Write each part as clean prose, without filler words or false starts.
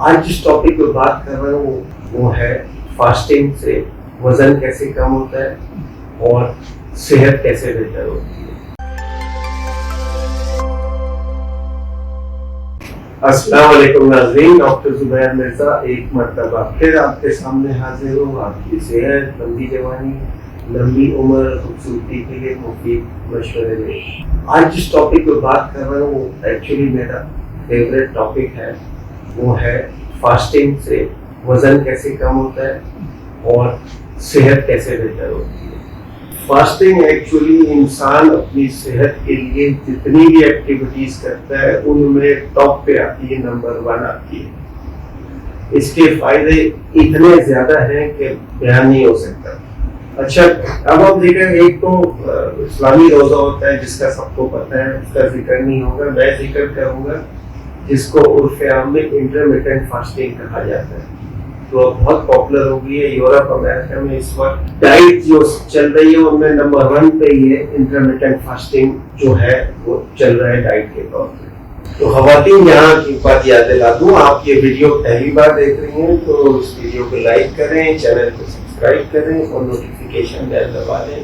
आज जिस टॉपिक पर बात कर रहा हूँ वो है फास्टिंग से वजन कैसे कम होता है और सेहत कैसे बेहतर होती है। अस्सलाम वालेकुम नाज़रीन, डॉक्टर जुबैर मिर्जा एक मरतबा फिर आपके सामने हाजिर हूँ। आपकी सेहत, लंबी जवानी, लंबी उम्र, खूबसूरती के लिए मुफीद मशवरे में। आज जिस टॉपिक पर बात कर रहा हूँ वो एक्चुअली मेरा फेवरेट टॉपिक है। वो है फास्टिंग से वजन कैसे कम होता है और सेहत कैसे बेहतर होती है। फास्टिंग एक्चुअली इंसान अपनी सेहत के लिए जितनी भी एक्टिविटीज करता है उनमें टॉप पे आती है, नंबर 1 आती है। इसके फायदे इतने ज्यादा हैं कि बयान नहीं हो सकता। अच्छा, अब आप देखें, एक तो इस्लामी रोजा होता है जिसका सबको पता है, उसका जिक्र नहीं होगा। मैं जिक्र करूंगा जिसको उर्फ आम में इंटरमिटेंट फास्टिंग कहा जाता है। तो बहुत पॉपुलर हो गई है यूरोप अमेरिका में इस वक्त। डाइट जो चल रही है उनमें नंबर 1 पे ही है इंटरमिटेंट फास्टिंग जो है वो चल रहा है डाइट के तौर पे। तो खवातीन, यहाँ की बात याद दिला दूं, आप ये वीडियो पहली बार देख रही हैं तो इस वीडियो को लाइक करें, चैनल को सब्सक्राइब करें और नोटिफिकेशन बेल दबा दें,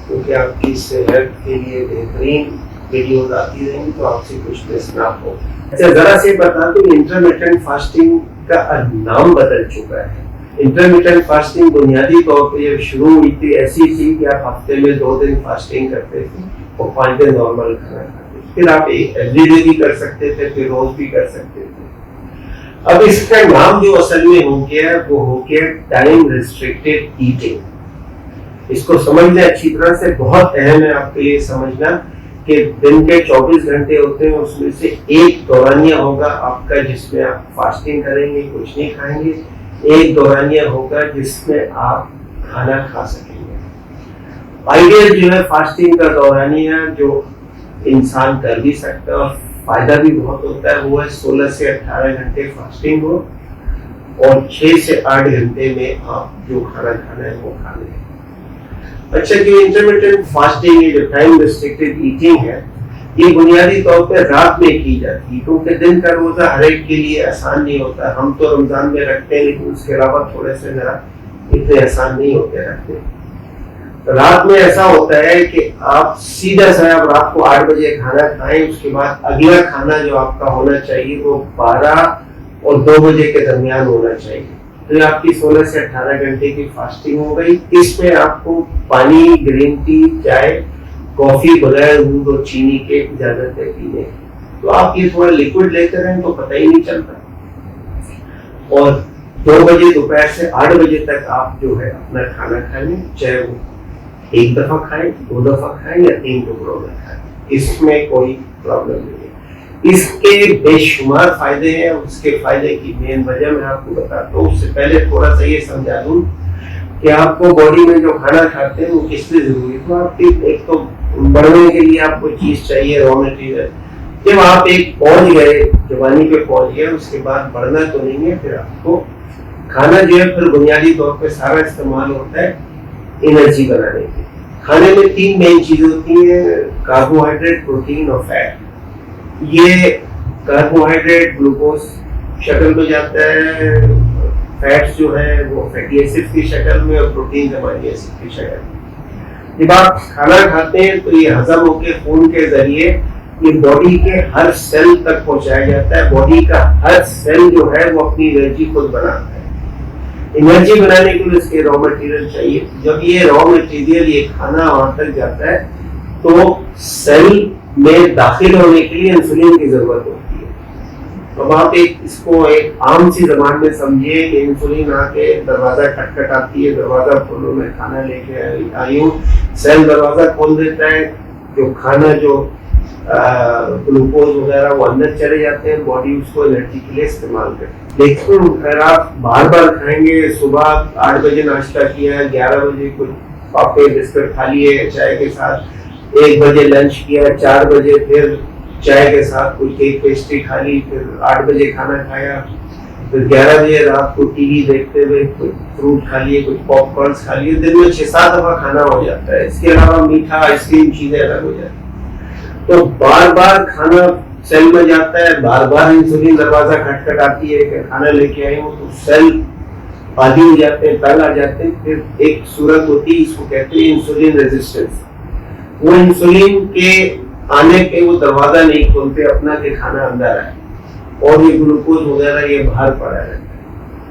क्योंकि आपकी सेहत के लिए बेहतरीन वीडियोज आती रहेंगी तो आपसे कुछ मिस ना हो। अच्छा, जरा से बता दूं, इंटरमिटेंट फास्टिंग का नाम बदल चुका है। इंटरमिटेंट फास्टिंग बुनियादी तौर पे जब शुरू हुई थी ऐसी थी कि आप हफ्ते में 2 दिन फास्टिंग करते थे और 5 दिन नॉर्मल खाना खाते थे। फिर आप एवरीडे भी कर सकते थे, फिर रोज भी कर सकते थे। अब इसका नाम जो असल में हो गया वो हो गया टाइम रिस्ट्रिक्टेड ईटिंग। इसको समझना अच्छी तरह से, बहुत अहम है आपके लिए समझना कि दिन के 24 घंटे होते हैं, उसमें से एक दौरानिया होगा आपका जिसमें आप फास्टिंग करेंगे, कुछ नहीं खाएंगे। एक दौरानिया होगा जिसमें आप खाना खा सकेंगे। आइडियल जो है फास्टिंग का दौरानिया जो इंसान कर भी सकता है और फायदा भी बहुत होता है, वो है 16 से 18 घंटे फास्टिंग हो और 6 से 8 घंटे में आप जो खाना खाना है वो खा लें। अच्छा, कि इंटरमिटेंट फास्टिंग, ये जो टाइम रिस्ट्रिक्टेड ईटिंग है, ये बुनियादी तौर पे रात में की जाती है, क्योंकि दिन का रोजा हर एक के लिए आसान नहीं होता। हम तो रमजान में रखते हैं, लेकिन उसके अलावा थोड़े से जरा इतने आसान नहीं होते रखते। तो रात में ऐसा होता है कि आप सीधा सा आप रात को 8 बजे खाना खाएं, उसके बाद अगला खाना जो आपका होना चाहिए वो 12 और 2 बजे के दरमियान होना चाहिए। तो आपकी 16 से 18 घंटे की फास्टिंग हो गई। इसमें आपको पानी, ग्रीन टी, चाय, कॉफी बगैर दूध और चीनी के इजाजत है पीने। तो आप ये थोड़ा लिक्विड लेते रहें तो पता ही नहीं चलता। और 2 बजे दोपहर से 8 बजे तक आप जो है अपना खाना खाएं, चाहे वो 1 दफा खाएं, 2 दफा खाएं या 3 टुकड़ों में खाएं, इसमें कोई प्रॉब्लम नहीं है। इसके बेशुमार फायदे हैं। उसके फायदे की मेन वजह मैं आपको बताता हूँ। उससे पहले थोड़ा सा ये समझा दूं कि आपको बॉडी में जो खाना खाते हैं वो किस लिए जरूरी है। तो आपकी एक तो बढ़ने के लिए आपको चीज चाहिए, रॉ मटेरियल। जब आप एक पहुंच गए, जवानी पे पहुंच गए, उसके बाद बढ़ना तो नहीं है। फिर आपको खाना जो है फिर बुनियादी तौर पे सारा इस्तेमाल होता है एनर्जी बनाने के। खाने में 3 मेन चीजें होती है, कार्बोहाइड्रेट, प्रोटीन और फैट। ये कार्बोहाइड्रेट ग्लूकोज शक्ल में जाता है, फैट्स जो है वो फैटी एसिड की शक्ल में और प्रोटीन अमीनो एसिड की शक्ल में। जब आप खाना खाते हैं तो ये हजम होकर खून के जरिए ये बॉडी के हर सेल तक पहुंचाया जाता है। बॉडी का हर सेल जो है वो अपनी एनर्जी खुद बनाता है। एनर्जी बनाने के लिए इसके रॉ मटेरियल चाहिए। जब ये रॉ मटेरियल, ये खाना वहां तक जाता है तो सेल में दाखिल होने के लिए इंसुलिन की जरूरत होती है। तो आप इसको एक आम सी जबान में समझिए कि इंसुलिन आके दरवाजा खटखटाती है, दरवाजा खोलो, मैं खाना लेके आई हूँ। सेल दरवाजा खोल देता है, जो खाना जो ग्लूकोज वगैरह वो अंदर चले जाते हैं, बॉडी उसको एनर्जी के लिए इस्तेमाल करती है। लेकिन अगर आप बार बार खाएंगे, सुबह 8 बजे नाश्ता किया, 11 बजे कुछ पापे बिस्किट खा लिए चाय के साथ, 1 बजे लंच किया, 4 बजे फिर चाय के साथ कोई केक पेस्ट्री खा ली, फिर 8 बजे खाना खाया, फिर 11 बजे रात को टीवी देखते हुए कुछ फ्रूट खा लिए, कुछ पॉपकॉर्न खा लिए। दिन में 6-7 दफा खाना हो जाता है। इसके अलावा मीठा, आइसक्रीम चीजें अलग हो जाती है। तो बार बार खाना सेल में जाता है, बार बार इंसुलिन दरवाजा खटखटाती है कि खाना लेके आए हो, तो सेल बादी हो जाते हैं, तंग आ जाते हैं। फिर एक सूरत होती है, इसको कहते हैं इंसुलिन रेजिस्टेंस। वो इंसुलिन के आने पे वो दरवाजा नहीं खोलते अपना कि खाना अंदर आए, और ये ग्लूकोज वगैरह ये बाहर पड़ा रहता है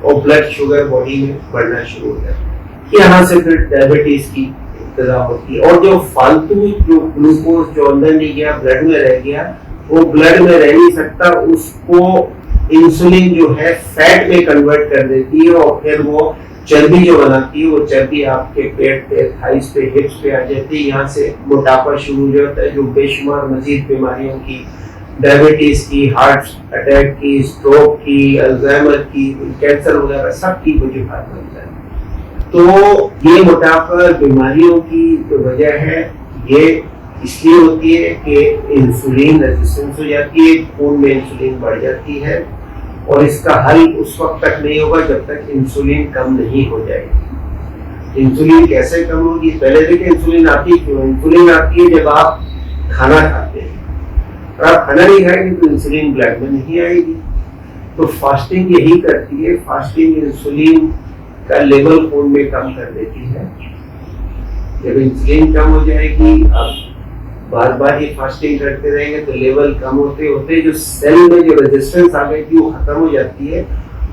और ब्लड शुगर बॉडी में बढ़ना शुरू हो जाता है। यहाँ से फिर डायबिटीज की इब्तिदा होती है। और जो फालतू जो ग्लूकोज जो अंदर नहीं गया, ब्लड में रह गया, वो ब्लड में रह नहीं सकता, उसको इंसुलिन जो है फैट में कन्वर्ट कर देती है और फिर वो चर्बी जो बनाती है, वो चर्बी आपके पेट पे, थाइस पे, हिप्स पे आ जाती है। यहाँ से मोटापा शुरू हो जाता है, जो बेशुमार मजीद बीमारियों की, डायबिटीज की, हार्ट अटैक की, स्ट्रोक की, अल्जाइमर की, कैंसर वगैरह सब की वजूहात बनता है। तो ये मोटापा बीमारियों की जो वजह है, ये इसलिए होती है कि इंसुलिन रेजिस्टेंस हो जाती है, खून में इंसुलिन बढ़ जाती है, और इसका हल उस वक्त तक नहीं होगा जब तक इंसुलिन कम नहीं हो जाएगी। इंसुलिन कैसे कम होगी? पहले देखिए इंसुलिन आती क्यों? इंसुलिन आती है जब आप खाना खाते हैं, और आप खाना नहीं खाएंगे तो इंसुलिन ब्लड में नहीं आएगी। तो फास्टिंग यही करती है, फास्टिंग इंसुलिन का लेवल खून में कम कर देती है। जब इंसुलिन कम हो जाएगी, अब बार बार ये फास्टिंग करते रहेंगे तो लेवल कम होते होते जो सेल में जो रेजिस्टेंस आ गई थी वो खत्म हो जाती है,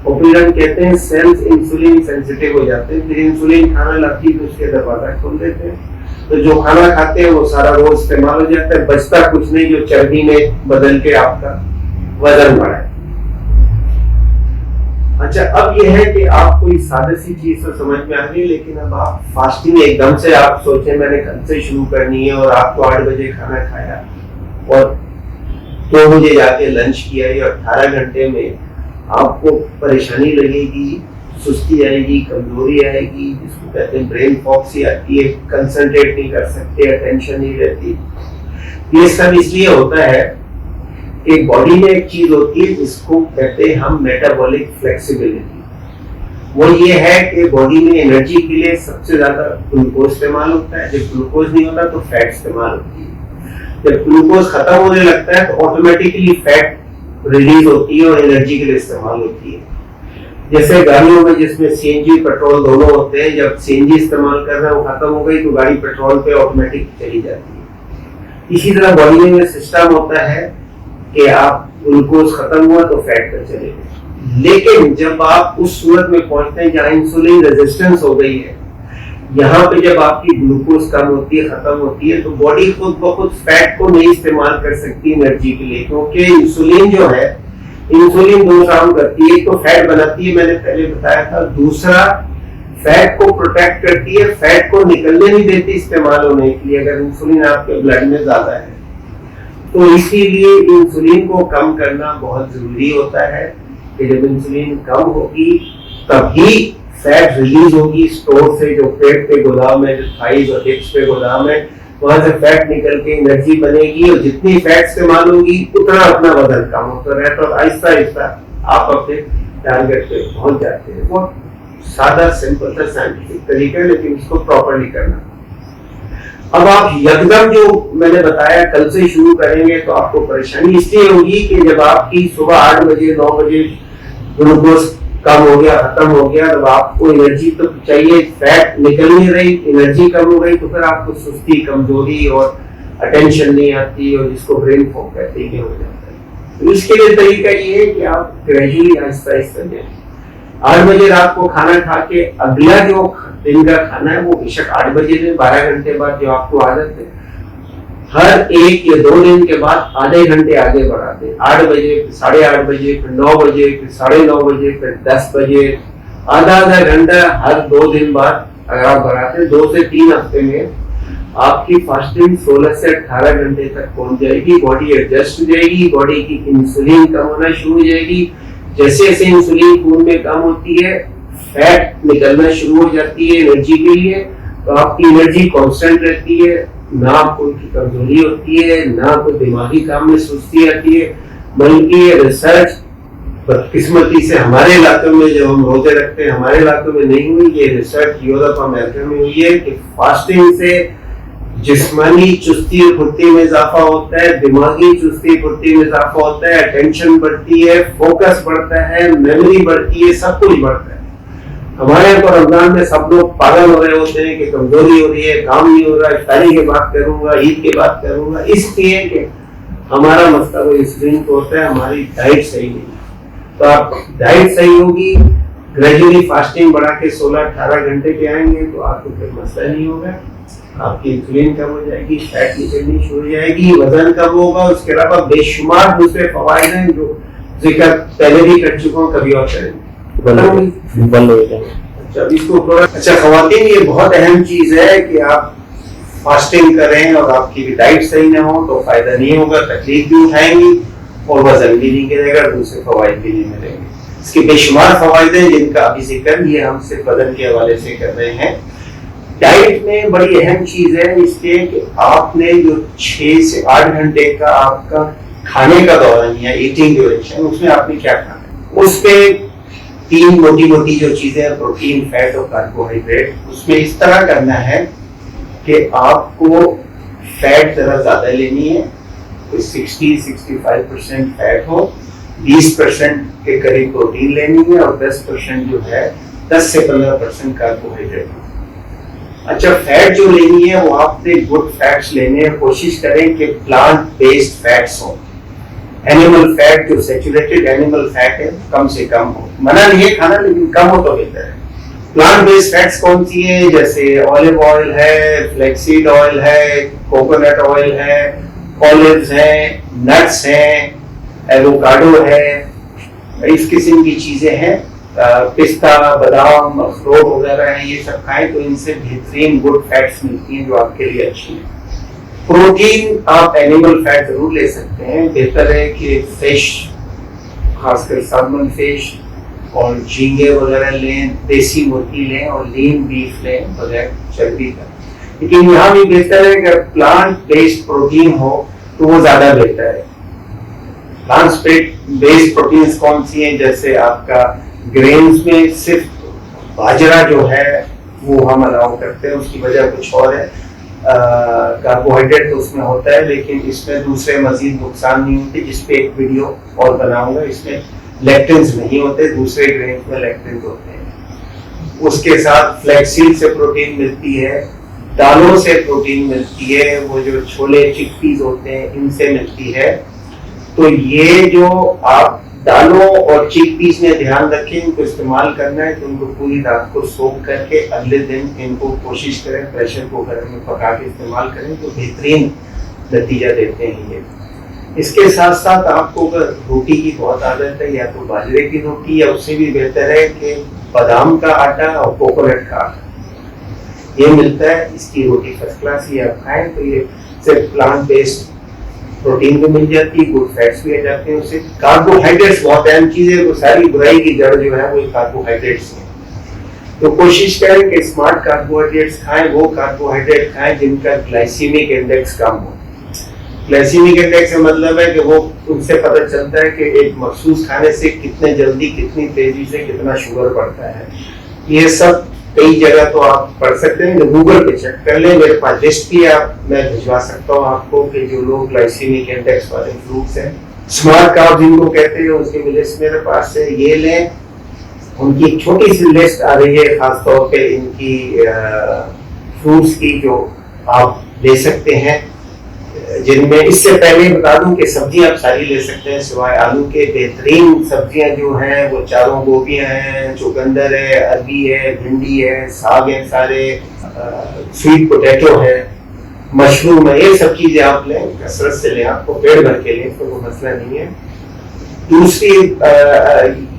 और फिर हम कहते हैं सेल्स इंसुलिन सेंसिटिव हो जाते हैं। फिर इंसुलिन खाना लगती है तो उसके दरवाजा खोल देते हैं, तो जो खाना खाते हैं वो सारा रोज इस्तेमाल हो जाता है, बचता कुछ नहीं जो चर्बी में बदल के आपका वजन बढ़ाए। अच्छा, अब यह है कि आप कोई सादे सी चीज तो समझ में आ गई, लेकिन अब आप फास्टिंग एकदम से आप सोचे मैंने कल से शुरू करनी है, और आपको 8 बजे खाना खाया और 2 बजे जाके लंच किया, या 18 घंटे में आपको परेशानी लगेगी, सुस्ती आएगी, कमजोरी आएगी, जिसको कहते हैं ब्रेन फॉग सी आती है, कंसंट्रेट नहीं कर सकते, अटेंशन नहीं रहती। ये सब इसलिए होता है कि बॉडी में एक चीज होती है जिसको कहते हैं हम मेटाबॉलिक फ्लेक्सिबिलिटी। वो ये है कि बॉडी में एनर्जी के लिए सबसे ज्यादा ग्लूकोज इस्तेमाल होता है। जब ग्लूकोज नहीं होता तो फैट इस्तेमाल होती है। जब ग्लूकोज खत्म होने लगता है तो ऑटोमेटिकली फैट रिलीज होती है और एनर्जी के लिए इस्तेमाल होती है। जैसे गाड़ियों में जिसमें सीएनजी पेट्रोल दोनों होते हैं, जब सीएनजी इस्तेमाल कर रहे हैं वो खत्म हो गई तो गाड़ी पेट्रोल पे ऑटोमेटिक चली जाती है। इसी तरह बॉडी में सिस्टम होता है कि आप ग्लूकोज खत्म हुआ तो फैट पर चले गए। लेकिन जब आप उस सूरत में पहुंचते हैं जहां इंसुलिन रेजिस्टेंस हो गई है, यहाँ पे जब आपकी ग्लूकोज कम होती है, खत्म होती है, तो बॉडी खुद ब खुद फैट को नहीं इस्तेमाल कर सकती एनर्जी के लिए, क्योंकि इंसुलिन जो है, इंसुलिन 2 काम करती है। एक तो फैट बनाती है, मैंने पहले बताया था, दूसरा फैट को प्रोटेक्ट करती है, फैट को निकलने नहीं देती इस्तेमाल होने के लिए अगर इंसुलिन आपके ब्लड में ज्यादा है। तो इसीलिए इंसुलिन को कम करना बहुत जरूरी होता है कि जब इंसुलिन कम होगी तभी फैट रिलीज होगी स्टोर से, जो पेट पे गोदाम है, जो थाइस और हिप्स पे गोदाम है, वहां से फैट निकल के एनर्जी बनेगी, और जितनी फैट इस्तेमाल होगी उतना अपना वजन कम होता रहता है, और आहिस्ता आहिस्ता आप अपने टारगेट पे पहुंच जाते हैं। बहुत सादा सिंपल सा साइंटिफिक तरीका है, लेकिन इसको प्रॉपर्ली करना। अब आप यकदम जो मैंने बताया कल से शुरू करेंगे तो आपको परेशानी इसलिए होगी कि जब आपकी सुबह 8 बजे 9 बजे ग्लूकोज कम हो गया, खत्म हो गया, तब आपको एनर्जी तो चाहिए, फैट निकल नहीं रही, एनर्जी कम हो गई, तो फिर आपको सुस्ती, कमजोरी और अटेंशन नहीं आती, और जिसको ब्रेन फॉग कहते हैं हो जाता है। तो इसके लिए तरीका ये है कि आप ग्रेजुअली आहिस्ता आहिस्ता जाए। 8 बजे रात को खाना खा के अगला जो दिन का खाना है वो बेशक 8 बजे में 12 घंटे बाद जो आपको आदत है, हर 1 या 2 दिन के बाद आधे घंटे आगे बढ़ाते हैं। 8 बजे, 8:30 बजे, फिर 9 बजे, फिर 9:30 बजे, फिर 10 बजे, आधा घंटा हर 2 दिन बाद अगर आप बढ़ाते हैं, 2 से 3 हफ्ते में आपकी फास्टिंग 16 से 18 घंटे तक पहुंच जाएगी। बॉडी एडजस्ट हो जाएगी, बॉडी की इंसुलिन कम होना शुरू हो जाएगी। जैसे जैसे इंसुलिन खून में कम होती है, फैट निकलना शुरू हो जाती है एनर्जी के लिए, तो आपकी एनर्जी कांस्टेंट रहती है, ना आपको कमजोरी होती है, ना कोई दिमागी काम में सुस्ती आती है। बल्कि रिसर्च बदकिस्मती से हमारे इलाके में जब हम रोजे रखते हैं, हमारे इलाके में नहीं हुई, ये रिसर्च यूरोप अमेरिका में हुई है कि फास्टिंग से जिस्मानी चुस्ती और फुर्ती में इजाफा होता है, दिमागी चुस्ती फुर्ती में इजाफा होता है, अटेंशन बढ़ती है, फोकस बढ़ता है, मेमोरी बढ़ती है, सब कुछ बढ़ता है। हमारे यहाँ तो रमजान में सब लोग पागल हो रहे होते हैं कि कमजोरी हो रही है, काम नहीं हो रहा है, इफ्तारी के बाद करूंगा, ईद के बाद करूंगा, इसलिए कि हमारा मसला वो इस दिन को होता है, हमारी डाइट सही नहीं। तो आप डाइट सही होगी, ग्रेजुअली फास्टिंग बढ़ा के 16-18 घंटे के आएंगे तो आपको फिर मसला नहीं होगा। आपकी इंसुलिन कम हो जाएगी, फैट निकलनी शुरू हो जाएगी, वजन कम होगा। उसके अलावा बेशुमार दूसरे फवायद हैं जो जिक्र पहले भी कर चुका हूँ, कभी और करेंगे। अच्छा खवातीन, ये बहुत अहम चीज है कि आप फास्टिंग करें और आपकी भी डाइट सही ना हो तो फायदा नहीं होगा, तकलीफ भी उठाएंगी और वजन भी नहीं गिरेगा, दूसरे फवायद भी नहीं मिलेंगे। इसके बेशुमार फवायद हैं जिनका अभी जिक्र ये हम सिर्फ बदन के हवाले से कर रहे हैं। डाइट में बड़ी अहम चीज है इसके कि आपने जो 6 से 8 घंटे का आपका खाने का दौरान या ईटिंग ड्यूरेशन, उसमें आपने क्या खाना है, उसपे 3 मोटी मोटी जो चीजें, प्रोटीन, फैट और कार्बोहाइड्रेट, उसमें इस तरह करना है कि आपको फैट जरा ज्यादा लेनी है, तो 60-65% फैट हो, 20% के करीब प्रोटीन लेनी है और 10% जो है 10 से 15% कार्बोहाइड्रेट हो। अच्छा, फैट जो लेनी है वो आपने गुड फैट्स लेने हैं, कोशिश करें कि प्लांट बेस्ड फैट्स हो। एनिमल फैट जो सैचुरेटेड एनिमल फैट है कम से कम हो, मना नहीं है खाना लेकिन कम हो तो बेहतर है। प्लांट बेस्ड फैट्स कौन सी है, जैसे ऑलिव ऑयल है, फ्लैक्सीड ऑयल है, कोकोनट ऑयल है, ऑलिव्स हैं, नट्स हैं, एवोकाडो है, इस किस्म की चीजें हैं, पिस्ता, बादाम, अखरोट वगैरह हैं, ये सब खाएं तो इनसे बेहतरीन गुड फैट्स मिलती हैं जो आपके लिए अच्छी है। प्रोटीन आप एनिमल फैट जरूर ले सकते हैं, बेहतर है कि फिश, खासकर सालमन फिश और झींगे वगैरह लें, देसी मुर्गी लें और लीन बीफ लें बगैर चर्बी का। लेकिन यहाँ भी बेहतर है कि प्लांट बेस्ड प्रोटीन हो तो वो ज्यादा बेहतर है। प्लांट बेस्ड प्रोटीन्स कौन सी हैं, जैसे आपका ग्रेन्स में सिर्फ बाजरा जो है वो हम अलाउ करते हैं, उसकी वजह कुछ और है। कार्बोहाइड्रेट तो उसमें होता है लेकिन इसमें दूसरे मजीद नुकसान नहीं होते, जिस पे एक वीडियो और बनाऊंगा। इसमें लेक्टिन्स नहीं होते, दूसरे ग्रेन्स में लेक्टिन्स होते हैं। उसके साथ फ्लैक्सीड से प्रोटीन मिलती है, दालों से प्रोटीन मिलती है, वो जो छोले चिकपीस होते हैं इनसे मिलती है। तो ये जो आप दालों और चिकपीस में ध्यान रखें, इनको इस्तेमाल करना है तो उनको पूरी रात को सोख करके अगले दिन इनको कोशिश करें प्रेशर कुकर में पका के इस्तेमाल करें तो बेहतरीन नतीजा देते हैं ये। इसके साथ साथ आपको अगर रोटी की बहुत आदत है, या तो बाजरे की रोटी, या उससे भी बेहतर है कि बादाम का आटा और कोकोनट का आटा ये मिलता है, इसकी रोटी फर्स्ट क्लास ही आप खाएं तो ये सिर्फ प्लांट बेस्ड प्रोटीन भी मिल जाती है, गुड फैट्स भी आ जाते हैं उससे। कार्बोहाइड्रेट्स बहुत अहम चीज है, वो सारी बुराई की जड़ जो है वो कार्बोहाइड्रेट्स है। तो कोशिश करें कि स्मार्ट कार्बोहाइड्रेट्स खाएं, वो कार्बोहाइड्रेट खाएं जिनका ग्लाइसीमिक इंडेक्स कम हो। ग्लाइसीमिक इंडेक्स का मतलब है कि वो उनसे पता चलता है कि एक मखसूस खाने से कितने जल्दी, कितनी तेजी से कितना शुगर बढ़ता है। ये सब कई जगह तो आप पढ़ सकते हैं, गूगल पे चेक कर लें, मेरे पास लिस्ट भी मैं भिजवा सकता हूँ आपको कि जो लोग ग्लाइसीमिक इंडेक्स वाले फ्रूट्स हैं, स्मार्ट कार्ब जिनको कहते हैं, उसकी लिस्ट मेरे पास है, ये लें। उनकी एक छोटी सी लिस्ट आ रही है खासतौर पे इनकी फ्रूट्स की जो आप ले सकते हैं, जिनमें इससे पहले बता दूं कि सब्जियां आप सारी ले सकते हैं सिवाय आलू के। बेहतरीन सब्जियां जो हैं वो चारों गोभियां हैं, चुकंदर है, अरबी है, भिंडी है, साग है, सारे स्वीट पोटैटो है, मशरूम है, ये सब चीजें आप लें, कसरत से लें, आपको पेट भर के लें तो कोई मसला नहीं है। दूसरी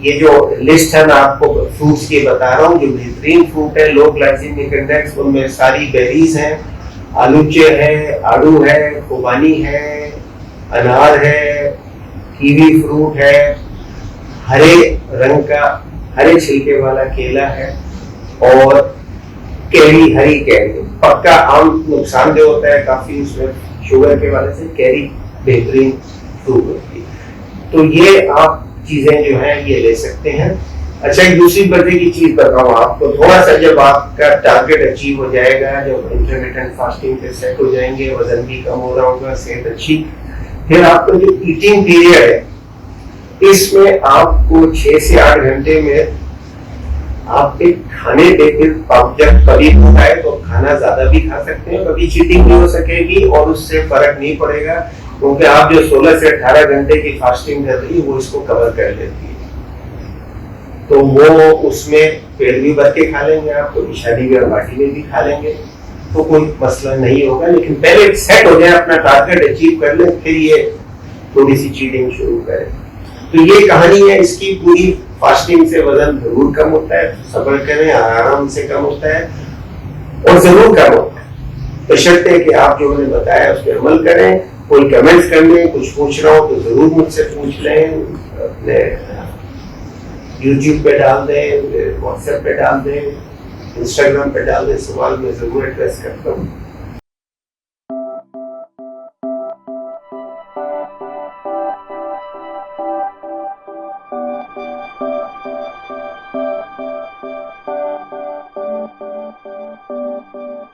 ये जो लिस्ट है मैं आपको फ्रूट्स की बता रहा हूँ, जो बेहतरीन फ्रूट है लो ग्लाइसेमिक इंडेक्स, उनमें सारी बेरीज हैं, आलूचे है, आड़ू है, खुबानी है, अनार है, कीवी फ्रूट है, हरे रंग का हरे छिलके वाला केला है और कैरी, हरी कैरी। पक्का आम नुकसानदेह होता है काफी, उसमें शुगर के वाले से कैरी बेहतरीन फ्रूट होती है। तो ये आप चीजें जो है ये ले सकते हैं। अच्छा, एक दूसरी मजे की चीज बताऊं आपको, थोड़ा सा जब आपका टारगेट अचीव हो जाएगा, जब इंटरमिटेंट फास्टिंग पे सेट हो जाएंगे, वजन भी कम हो रहा होगा, सेहत अच्छी, फिर आपका जो ईटिंग पीरियड है, इसमें आपको 6 से 8 घंटे में आप एक खाने पे, फिर आप जब कभी होता है तो खाना ज्यादा भी खा सकते हैं, कभी चीटिंग भी हो सकेगी और उससे फर्क नहीं पड़ेगा, क्योंकि आप जो 16 से 18 घंटे की फास्टिंग कर रही है वो इसको कवर कर लेती है। तो वो उसमें पेट भी भर के खा लेंगे आप, तो शादी ब्याह पार्टी में भी खा लेंगे, तो कोई मसला नहीं होगा। लेकिन पहले सेट हो जाए, अपना टारगेट अचीव कर ले, फिर ये थोड़ी सी चीटिंग शुरू करें। तो ये कहानी है इसकी पूरी। फास्टिंग से वजन जरूर कम होता है, सब्र करें, आराम से कम होता है और जरूर कम होता है, बशर्ते कि आप जो मैंने बताया उस पर अमल करें। कोई कमेंट्स कर लें, कुछ पूछ रहा हो तो जरूर मुझसे पूछ लें, अपने यूट्यूब पे डाल दें, व्हाट्सएप पे डाल दें, इंस्टाग्राम पे डाल दें, सवाल मैं जरूर एड्रेस करता हूँ।